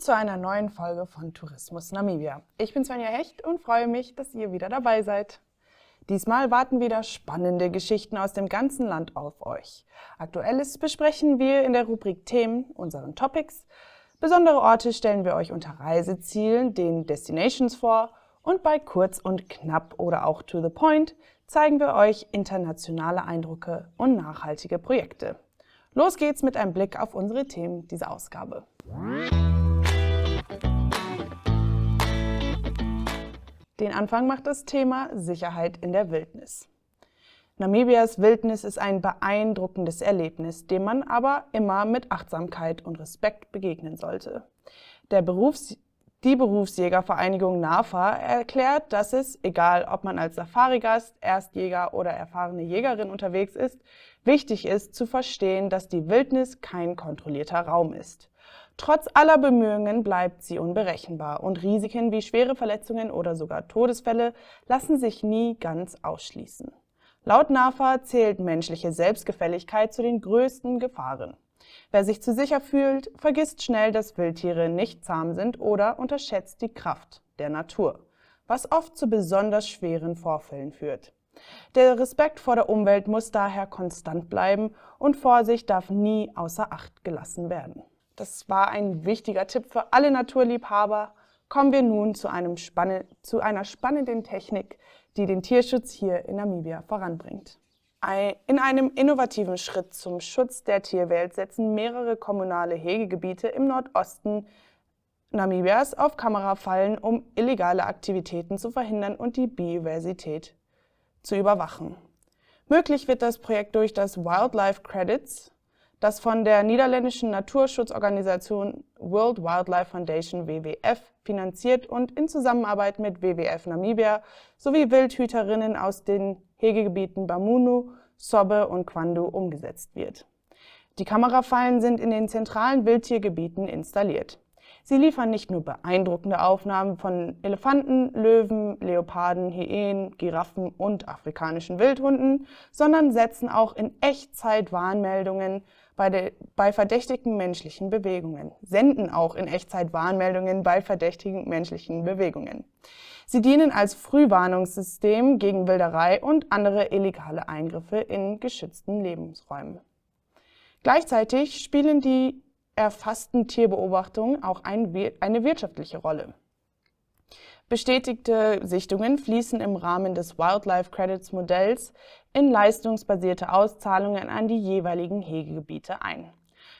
zu einer neuen Folge von Tourismus Namibia. Ich bin Svenja Hecht und freue mich, dass ihr wieder dabei seid. Diesmal warten wieder spannende Geschichten aus dem ganzen Land auf euch. Aktuelles besprechen wir in der Rubrik Themen, unseren Topics. Besondere Orte stellen wir euch unter Reisezielen, den Destinations vor. Und bei Kurz und Knapp oder auch To the Point zeigen wir euch internationale Eindrücke und nachhaltige Projekte. Los geht's mit einem Blick auf unsere Themen dieser Ausgabe. Den Anfang macht das Thema Sicherheit in der Wildnis. Namibias Wildnis ist ein beeindruckendes Erlebnis, dem man aber immer mit Achtsamkeit und Respekt begegnen sollte. Die Berufsjägervereinigung NAFA erklärt, dass es, egal ob man als Safarigast, Erstjäger oder erfahrene Jägerin unterwegs ist, wichtig ist zu verstehen, dass die Wildnis kein kontrollierter Raum ist. Trotz aller Bemühungen bleibt sie unberechenbar und Risiken wie schwere Verletzungen oder sogar Todesfälle lassen sich nie ganz ausschließen. Laut NAFA zählt menschliche Selbstgefälligkeit zu den größten Gefahren. Wer sich zu sicher fühlt, vergisst schnell, dass Wildtiere nicht zahm sind oder unterschätzt die Kraft der Natur, was oft zu besonders schweren Vorfällen führt. Der Respekt vor der Umwelt muss daher konstant bleiben und Vorsicht darf nie außer Acht gelassen werden. Das war ein wichtiger Tipp für alle Naturliebhaber. Kommen wir nun zu einer spannenden Technik, die den Tierschutz hier in Namibia voranbringt. In einem innovativen Schritt zum Schutz der Tierwelt setzen mehrere kommunale Hegegebiete im Nordosten Namibias auf Kamera Fallen, um illegale Aktivitäten zu verhindern und die Biodiversität zu überwachen. Möglich wird das Projekt durch das Wildlife Credits, das von der niederländischen Naturschutzorganisation World Wildlife Foundation WWF finanziert und in Zusammenarbeit mit WWF Namibia sowie Wildhüterinnen aus den Hegegebieten Bamunu, Sobbe und Kwandu umgesetzt wird. Die Kamerafallen sind in den zentralen Wildtiergebieten installiert. Sie liefern nicht nur beeindruckende Aufnahmen von Elefanten, Löwen, Leoparden, Hyänen, Giraffen und afrikanischen Wildhunden, sondern setzen auch in Echtzeit Warnmeldungen bei verdächtigen menschlichen Bewegungen. Sie dienen als Frühwarnungssystem gegen Wilderei und andere illegale Eingriffe in geschützten Lebensräumen. Gleichzeitig spielen die erfassten Tierbeobachtungen auch eine wirtschaftliche Rolle. Bestätigte Sichtungen fließen im Rahmen des Wildlife Credits Modells in leistungsbasierte Auszahlungen an die jeweiligen Hegegebiete ein.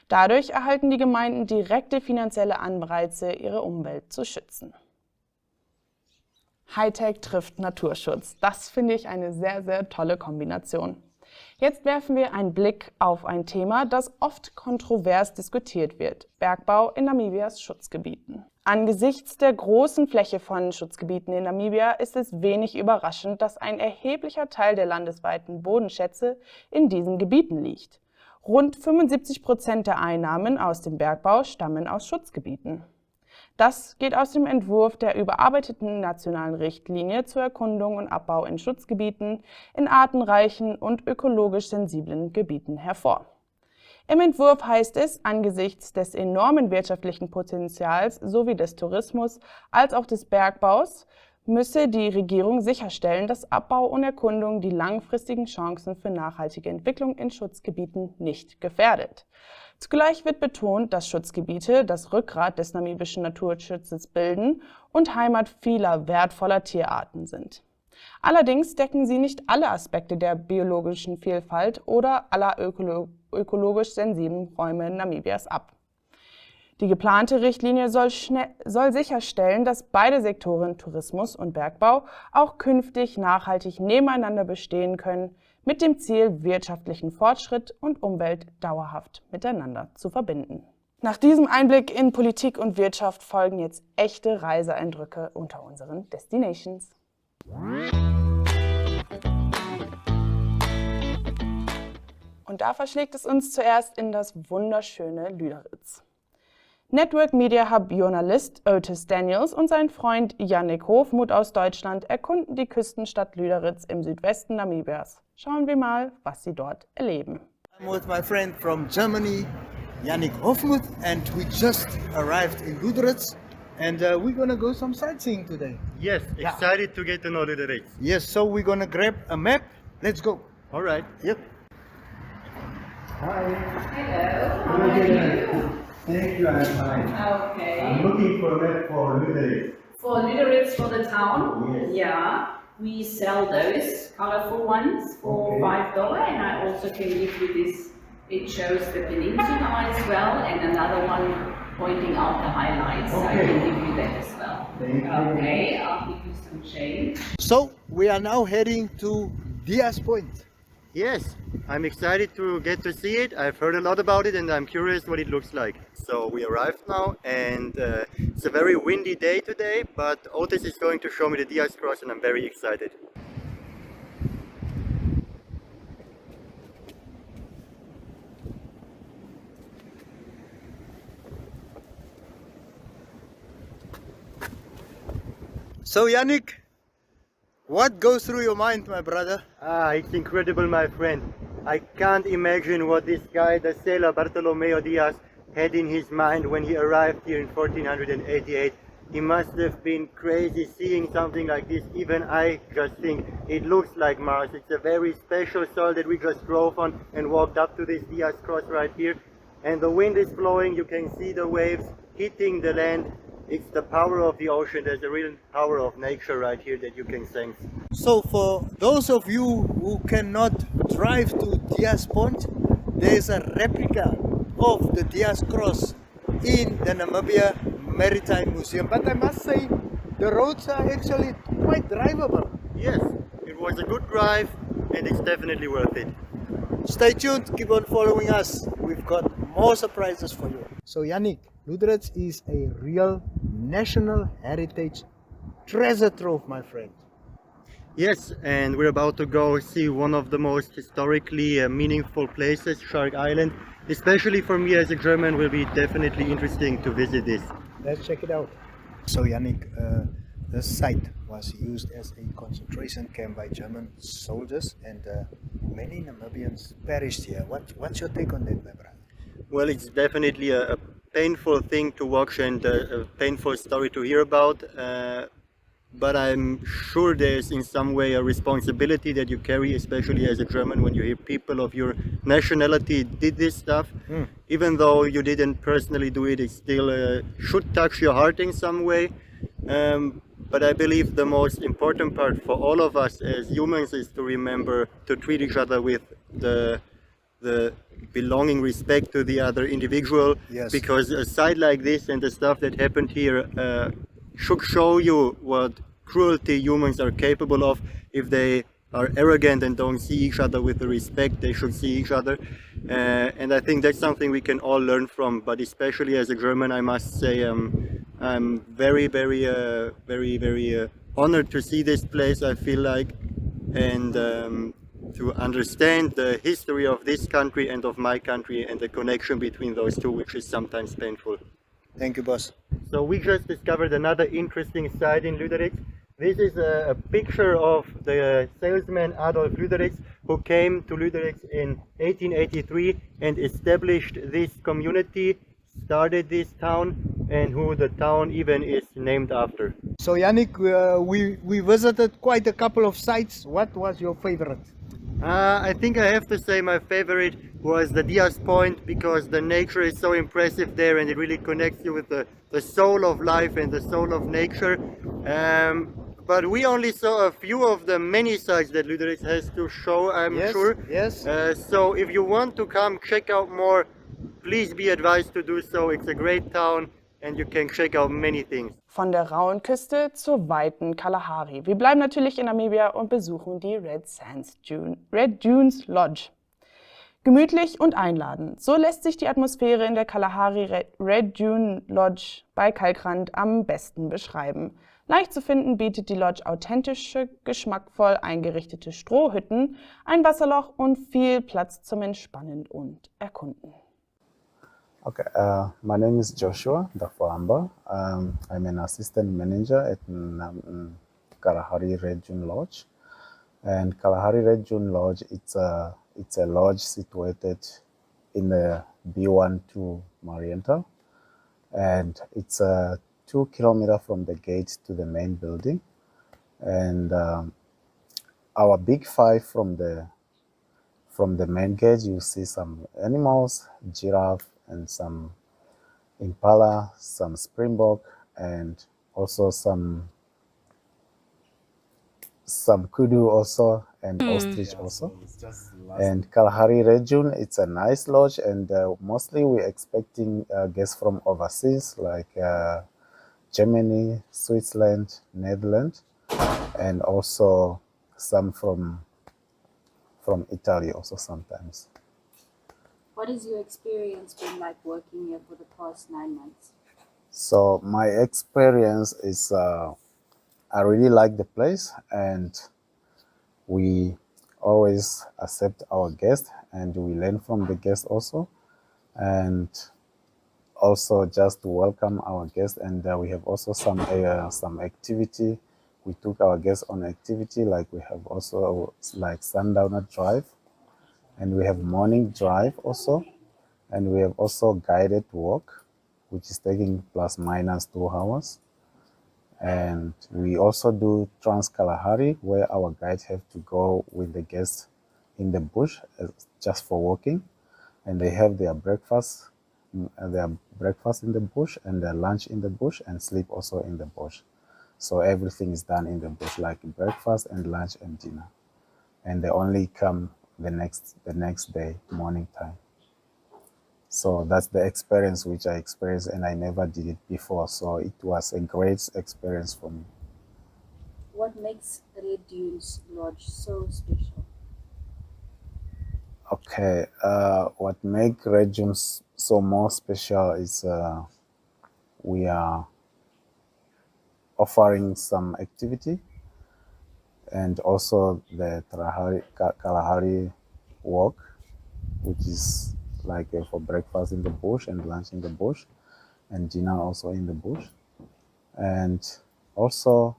Dadurch erhalten die Gemeinden direkte finanzielle Anreize, ihre Umwelt zu schützen. Hightech trifft Naturschutz. Das finde ich eine sehr, sehr tolle Kombination. Jetzt werfen wir einen Blick auf ein Thema, das oft kontrovers diskutiert wird: Bergbau in Namibias Schutzgebieten. Angesichts der großen Fläche von Schutzgebieten in Namibia ist es wenig überraschend, dass ein erheblicher Teil der landesweiten Bodenschätze in diesen Gebieten liegt. Rund 75% der Einnahmen aus dem Bergbau stammen aus Schutzgebieten. Das geht aus dem Entwurf der überarbeiteten nationalen Richtlinie zur Erkundung und Abbau in Schutzgebieten in artenreichen und ökologisch sensiblen Gebieten hervor. Im Entwurf heißt es, angesichts des enormen wirtschaftlichen Potenzials sowie des Tourismus als auch des Bergbaus müsse die Regierung sicherstellen, dass Abbau und Erkundung die langfristigen Chancen für nachhaltige Entwicklung in Schutzgebieten nicht gefährdet. Zugleich wird betont, dass Schutzgebiete das Rückgrat des namibischen Naturschutzes bilden und Heimat vieler wertvoller Tierarten sind. Allerdings decken sie nicht alle Aspekte der biologischen Vielfalt oder aller ökologisch sensiblen Räume Namibias ab. Die geplante Richtlinie soll sicherstellen, dass beide Sektoren Tourismus und Bergbau auch künftig nachhaltig nebeneinander bestehen können, mit dem Ziel, wirtschaftlichen Fortschritt und Umwelt dauerhaft miteinander zu verbinden. Nach diesem Einblick in Politik und Wirtschaft folgen jetzt echte Reiseeindrücke unter unseren Destinations. Und da verschlägt es uns zuerst in das wunderschöne Luderitz. Network Media Hub Journalist Otis Daniels und sein Freund Yannick Hofmuth aus Deutschland erkunden die Küstenstadt Luderitz im Südwesten Namibias. Schauen wir mal, was sie dort erleben. I'm with my friend from Germany, Yannick Hofmuth, and we just arrived in Luderitz, and we're gonna go some sightseeing today. Yes, excited to get to know Luderitz. Yes, so we're gonna grab a map. Let's go. All right. Yep. Hello, how are you? Thank you, I'm fine. Okay. I'm looking for a map for Luderitz. For Luderitz for the town? Yes. Yeah, we sell those colorful ones for $5, and I also can give you this. It shows the peninsula as well, and another one pointing out the highlights. I can give you that as well. Thank you. Okay, I'll give you some change. So we are now heading to Diaz Point. Yes, I'm excited to get to see it. I've heard a lot about it and I'm curious what it looks like. So we arrived now, and it's a very windy day today, but Otis is going to show me the Diaz Cross and I'm very excited. So Yannick, what goes through your mind, my brother? It's incredible, my friend. I can't imagine what this guy, the sailor Bartolomeo Diaz, had in his mind when he arrived here in 1488. He must have been crazy seeing something like this. Even I just think it looks like Mars. It's a very special soil that we just drove on and walked up to this Diaz Cross right here. And the wind is blowing, you can see the waves hitting the land. It's the power of the ocean. There's a real power of nature right here that you can sense. So for those of you who cannot drive to Diaz Point, there is a replica of the Diaz Cross in the Namibia Maritime Museum. But I must say, the roads are actually quite drivable. Yes, it was a good drive and it's definitely worth it. Stay tuned, keep on following us. We've got more surprises for you. So Yannick, Luderitz is a real national heritage treasure trove, my friend. Yes, and we're about to go see one of the most historically meaningful places, Shark Island. Especially for me as a German, will be definitely interesting to visit this. Let's check it out. So Yannick, the site was used as a concentration camp by German soldiers, and many Namibians perished here. What's your take on that, my brother? Well, it's definitely a painful thing to watch and a painful story to hear about. But I'm sure there's in some way a responsibility that you carry, especially as a German, when you hear people of your nationality did this stuff. Even though you didn't personally do it, it still should touch your heart in some way. But I believe the most important part for all of us as humans is to remember to treat each other with the belonging respect to the other individual. Yes. Because a site like this and the stuff that happened here should show you what cruelty humans are capable of. If they are arrogant and don't see each other with the respect they should see each other, and I think that's something we can all learn from. But especially as a German, I must say I'm very honored to see this place. I feel like, and to understand the history of this country and of my country and the connection between those two, which is sometimes painful. Thank you, boss. So we just discovered another interesting site in Luderitz. This is a picture of the salesman Adolf Luderitz, who came to Luderitz in 1883 and established this community, started this town, and who the town even is named after. So Yannick, we visited quite a couple of sites. What was your favorite? I think I have to say my favorite was the Diaz Point, because the nature is so impressive there and it really connects you with the soul of life and the soul of nature. But we only saw a few of the many sites that Luderitz has to show, I'm sure. Yes. So if you want to come check out more, please be advised to do so. It's a great town and you can check out many things. Von der rauen Küste zur weiten Kalahari. Wir bleiben natürlich in Namibia und besuchen die Red Dunes Lodge. Gemütlich und einladend. So lässt sich die Atmosphäre in der Kalahari Red Dunes Lodge bei Kalkrand am besten beschreiben. Leicht zu finden bietet die Lodge authentische, geschmackvoll eingerichtete Strohhütten, ein Wasserloch und viel Platz zum Entspannen und Erkunden. Okay, my name is Joshua Dafuamba. I'm an assistant manager at Kalahari Red Dunes Lodge. And Kalahari Red Dunes Lodge, it's a lodge situated in the B1 to Marienthal, and it's 2 kilometers from the gate to the main building. And our big five from the main gate, you see some animals, giraffe and some impala, some springbok, and also some kudu also, and ostrich also. And Kalahari Red Dune, it's a nice lodge, and mostly we're expecting guests from overseas, like Germany, Switzerland, Netherlands, and also some from Italy also sometimes. What has your experience been like working here for the past 9 months? So my experience is I really like the place, and we always accept our guests, and we learn from the guests also, and also just to welcome our guests. And we have also some activity. We took our guests on activity, like we have also like sundowner drive, and we have morning drive also, and we have also guided walk, which is taking plus minus 2 hours. And we also do Trans Kalahari, where our guides have to go with the guests in the bush just for walking, and they have their breakfast in the bush, and their lunch in the bush, and sleep also in the bush. So everything is done in the bush, like breakfast and lunch and dinner, and they only come the next day morning time. So that's the experience which I experienced, and I never did it before. So it was a great experience for me. What makes Red Dunes Lodge so special? Okay, what makes Red Dunes so more special is we are offering some activity, and also the Kalahari walk, which is like for breakfast in the bush and lunch in the bush and dinner also in the bush. And also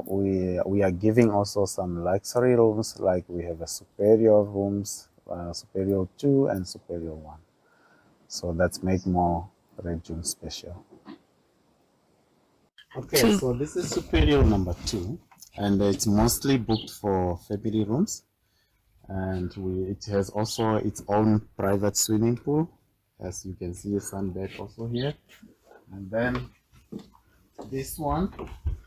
we are giving also some luxury rooms, like we have a superior rooms, superior 2 and superior 1. So that's make more Red Dune special. Okay, so this is superior number 2, and it's mostly booked for family rooms. And it has also its own private swimming pool, as you can see a sunbed also here. And then this one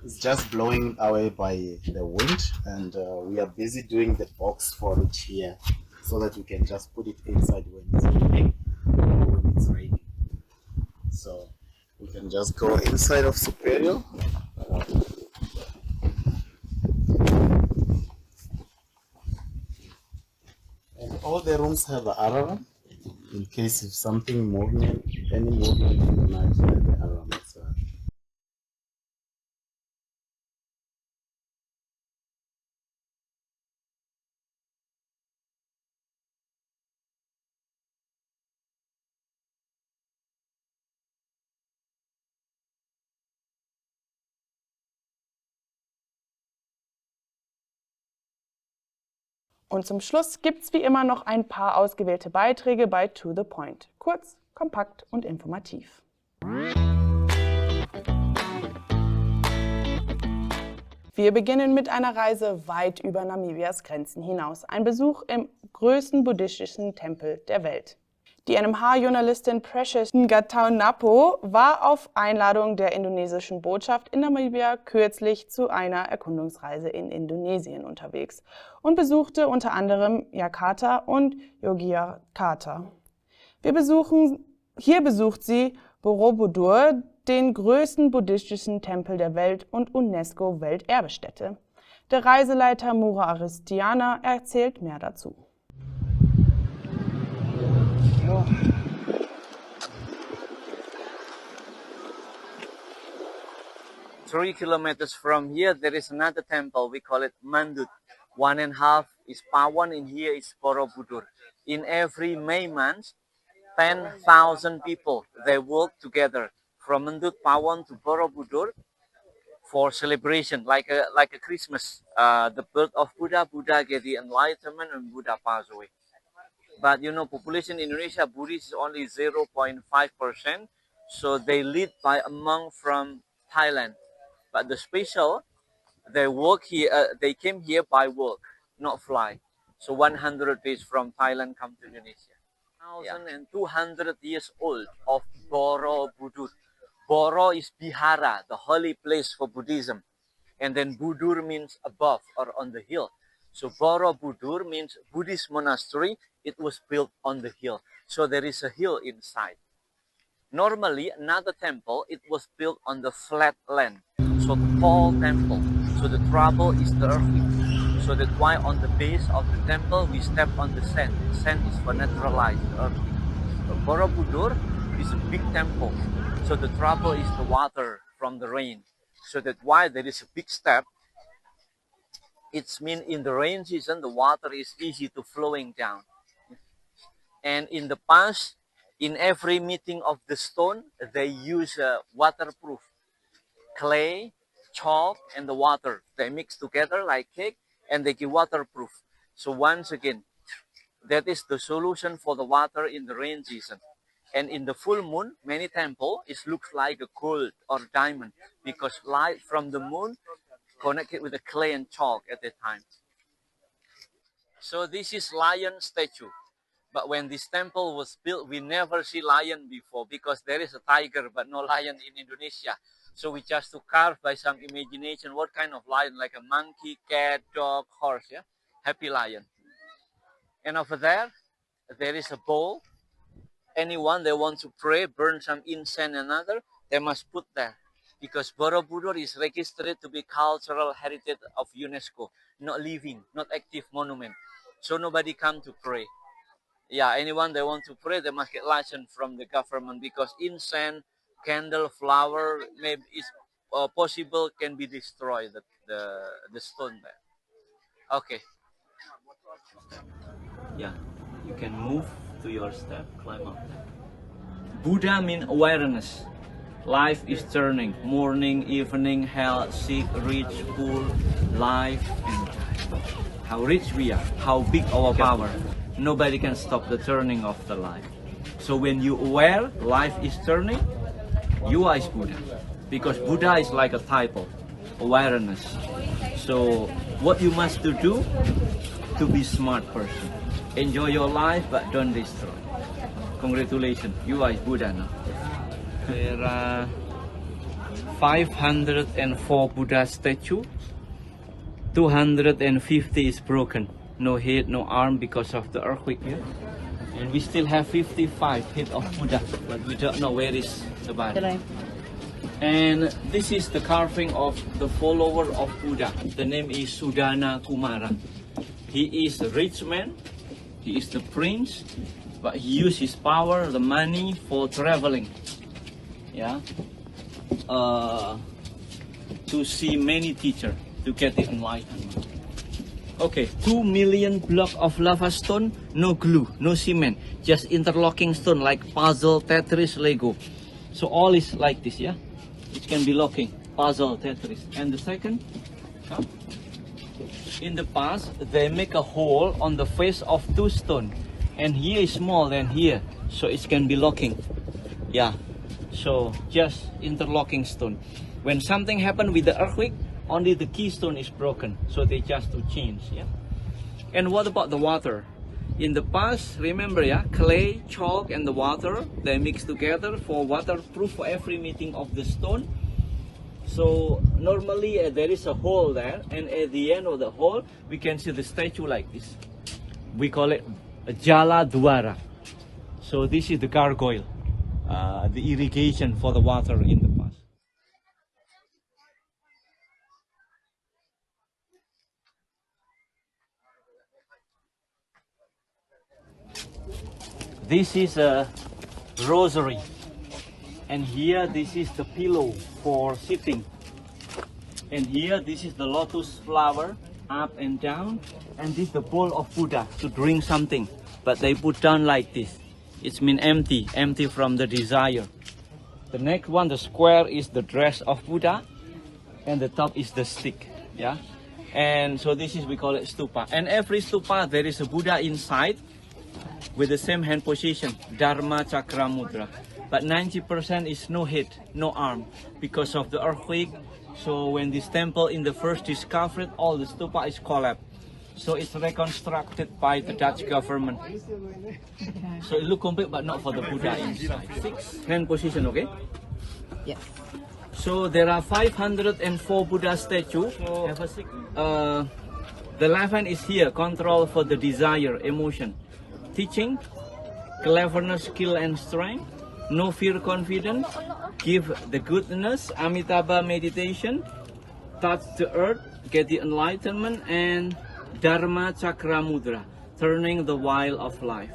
is just blowing away by the wind, and we are busy doing the box for it here, so that we can just put it inside when it's raining or when it's raining. So we can just go inside of Superior. And all the rooms have an alarm in case if something movement, any movement in the night, the alarm is Und zum Schluss gibt's wie immer noch ein paar ausgewählte Beiträge bei To the Point. Kurz, kompakt und informativ. Wir beginnen mit einer Reise weit über Namibias Grenzen hinaus. Ein Besuch im größten buddhistischen Tempel der Welt. Die NMH-Journalistin Precious Ngataunapo war auf Einladung der indonesischen Botschaft in Namibia kürzlich zu einer Erkundungsreise in Indonesien unterwegs und besuchte unter anderem Jakarta und Yogyakarta. Hier besucht sie Borobudur, den größten buddhistischen Tempel der Welt und UNESCO-Welterbestätte. Der Reiseleiter Mura Aristiana erzählt mehr dazu. 3 kilometers from here, there is another temple. We call it Mandut. 1.5 is Pawan, and here is Borobudur. In every May month, 10,000 people, they work together from Mandut, Pawan to Borobudur for celebration, like a Christmas. The birth of Buddha, Buddha get the enlightenment, and Buddha passed away. But you know, population in Indonesia, Buddhist is only 0.5%. So they lead by a monk from Thailand. But the special, they work here. They came here by work, not fly. So 100 days from Thailand come to Indonesia. 1,200 years old of Borobudur. Boro is Bihara, the holy place for Buddhism. And then Budur means above or on the hill. So Borobudur means Buddhist monastery. It was built on the hill. So there is a hill inside. Normally, another temple, it was built on the flat land. So tall temple. So the trouble is the earthquake. So that's why on the base of the temple, we step on the sand. Sand is for neutralize the earthquake. So Borobudur is a big temple. So the trouble is the water from the rain. So that's why there is a big step. It's mean in the rain season, the water is easy to flowing down. And in the past, in every meeting of the stone, they use waterproof clay, chalk, and the water. They mix together like cake, and they give waterproof. So once again, that is the solution for the water in the rain season. And in the full moon, many temples, it looks like a gold or diamond because light from the moon connected with the clay and chalk at the time. So this is lion statue. But when this temple was built, we never see lion before because there is a tiger but no lion in Indonesia. So we just to carve by some imagination what kind of lion, like a monkey, cat, dog, horse, yeah? Happy lion. And over there is a bowl. Anyone they want to pray, burn some incense and another, they must put there. Because Borobudur is registered to be cultural heritage of UNESCO, not living, not active monument. So nobody come to pray. Yeah, anyone they want to pray, they must get license from the government because incense, candle, flower, maybe it's possible can be destroyed, the stone there. Okay. Yeah, you can move to your step, climb up. Buddha means awareness. Life is turning, morning, evening, health, sick, rich, poor, life, and time. How rich we are, how big our power. Nobody can stop the turning of the life. So when you aware life is turning, you are Buddha. Because Buddha is like a title, awareness. So what you must do to be smart person. Enjoy your life but don't destroy. Congratulations, you are Buddha now. There are 504 Buddha statue. 250 is broken. No head, no arm because of the earthquake here. And we still have 55 head of Buddha, but we don't know where is the body. And this is the carving of the follower of Buddha. The name is Sudana Kumara. He is a rich man. He is the prince, but he used his power, the money for traveling. Yeah. To see many teachers to get the enlightenment. Okay, 2 million block of lava stone, no glue, no cement, just interlocking stone like puzzle, Tetris, Lego. So all is like this, yeah? It can be locking, puzzle, Tetris. And the second, in the past, they make a hole on the face of 2 stones. And here is small than here, so it can be locking. Yeah, so just interlocking stone. When something happened with the earthquake, only the keystone is broken, so they just to change, yeah. And what about the water? In the past, remember, yeah, clay, chalk, and the water, they mix together for waterproof for every meeting of the stone. So normally there is a hole there, and at the end of the hole, we can see the statue like this. We call it a Jala Dwara. So this is the gargoyle, the irrigation for the water in the past. This is a rosary, and here this is the pillow for sitting, and here this is the lotus flower up and down, and this is the bowl of Buddha to drink something, but they put down like this. It's mean empty from the desire. The next one, the square, is the dress of Buddha, and the top is the stick, yeah. And so this is, we call it stupa, and every stupa there is a Buddha inside. with the same hand position, Dharma Chakra Mudra. But 90% is no head, no arm, because of the earthquake. So when this temple in the first discovered, all the stupa is collapsed. So it's reconstructed by the Dutch government. So it looks complete, but not for the Buddha inside. 6 hand position, okay? Yes. So there are 504 Buddha statues. The left hand is here, control for the desire, emotion. Teaching, cleverness, skill and strength. No fear, confidence. Give the goodness, Amitabha meditation. Touch the earth, get the enlightenment. And Dharma Chakra Mudra, turning the wheel of life.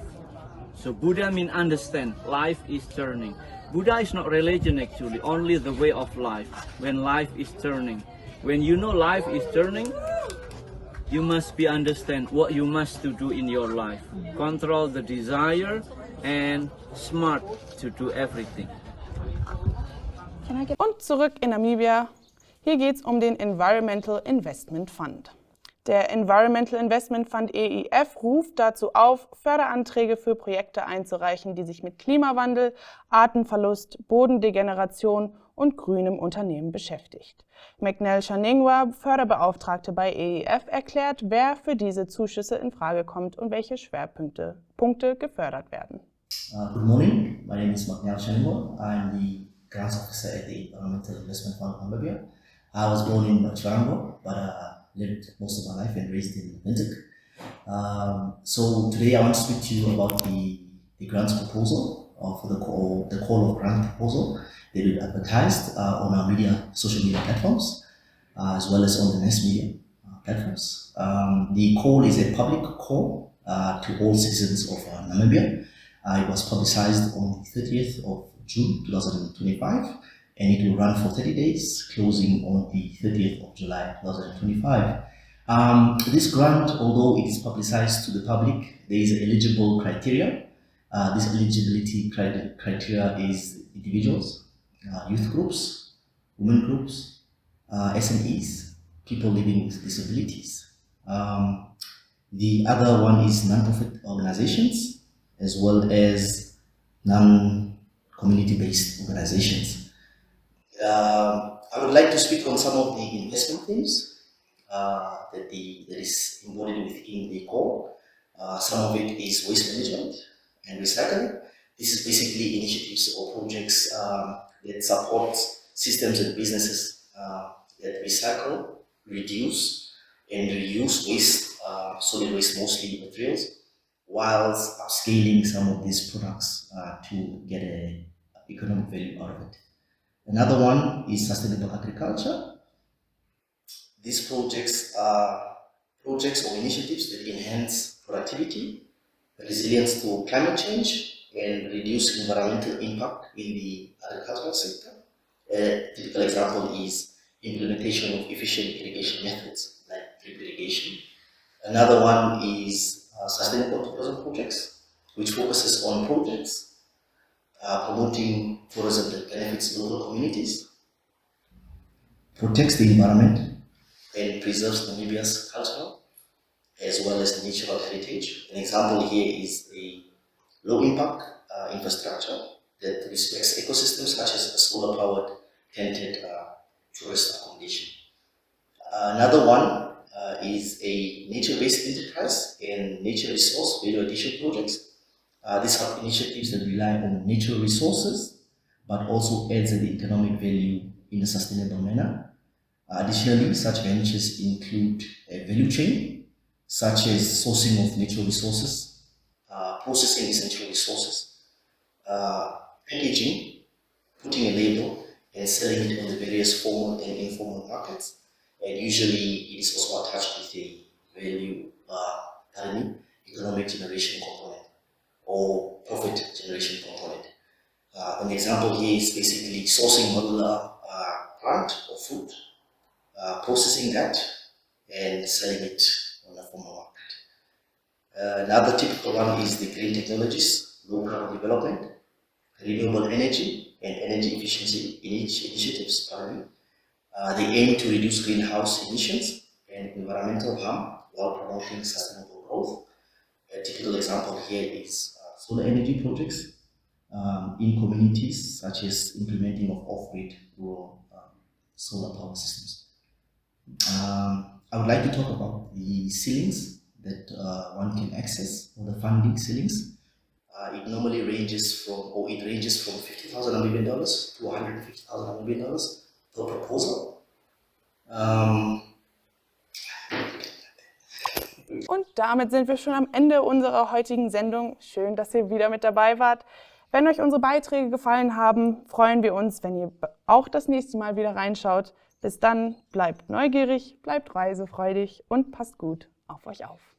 So Buddha means understand, life is turning. Buddha is not religion actually, only the way of life, when life is turning. When you know life is turning, you must be understand what you must to do in your life. Control the desire and smart to do everything. Und zurück in Namibia. Hier geht es um den Environmental Investment Fund. Der Environmental Investment Fund EIF ruft dazu auf, Förderanträge für Projekte einzureichen, die sich mit Klimawandel, Artenverlust, Bodendegeneration und grünem Unternehmen beschäftigt. McNell Shaningwa, Förderbeauftragte bei EIF, erklärt, wer für diese Zuschüsse in Frage kommt und welche Schwerpunkte gefördert werden. Good morning, my name is McNell Shaningwa. I'm the grants officer at the Environmental Investment Fund of Namibia. I was born in Chirango, but lived most of my life and raised in Windhoek. So today I want to speak to you about the grants proposal, for the call of grant proposal that we advertised on our social media platforms, as well as on the mass media platforms. The call is a public call to all citizens of Namibia. It was publicized on the 30th of June 2025. And it will run for 30 days, closing on the 30th of July 2025. This grant, although it is publicized to the public, there is an eligible criteria. This eligibility criteria is individuals, youth groups, women groups, SMEs, people living with disabilities. The other one is non-profit organizations, as well as non-community-based organizations. I would like to speak on some of the investment themes that is embodied within the call. Some of it is waste management and recycling. This is basically initiatives or projects that support systems and businesses that recycle, reduce, and reuse waste, solid waste, mostly materials, whilst upscaling some of these products to get an economic value out of it. Another one is sustainable agriculture. These projects are projects or initiatives that enhance productivity, resilience to climate change, and reduce environmental impact in the agricultural sector. A typical example is implementation of efficient irrigation methods like drip irrigation. Another one is sustainable tourism projects, which focuses on projects promoting tourism that benefits local communities, protects the environment, and preserves Namibia's cultural as well as natural heritage. An example here is a low-impact infrastructure that respects ecosystems such as a solar-powered tented tourist accommodation. Another one is a nature-based enterprise and nature resource value addition projects. These are initiatives that rely on natural resources, but also adds the economic value in a sustainable manner. Additionally, such ventures include a value chain, such as sourcing of natural resources, processing essential resources, packaging, putting a label, and selling it on the various formal and informal markets. And usually, it is also attached with a value, economic generation component or profit generation component. An example here is basically sourcing modular plant or food, processing that, and selling it on a formal market. Another typical one is the green technologies, low carbon development, renewable energy, and energy efficiency initiatives. They aim to reduce greenhouse emissions and environmental harm while promoting sustainable growth. A typical example here is solar energy projects in communities, such as implementing of off-grid rural solar power systems. I would like to talk about the ceilings that one can access, or the funding ceilings. It normally ranges from 50,000 Namibian dollars to 150,000 Namibian dollars per proposal. Und damit sind wir schon am Ende unserer heutigen Sendung. Schön, dass ihr wieder mit dabei wart. Wenn euch unsere Beiträge gefallen haben, freuen wir uns, wenn ihr auch das nächste Mal wieder reinschaut. Bis dann, bleibt neugierig, bleibt reisefreudig und passt gut auf euch auf.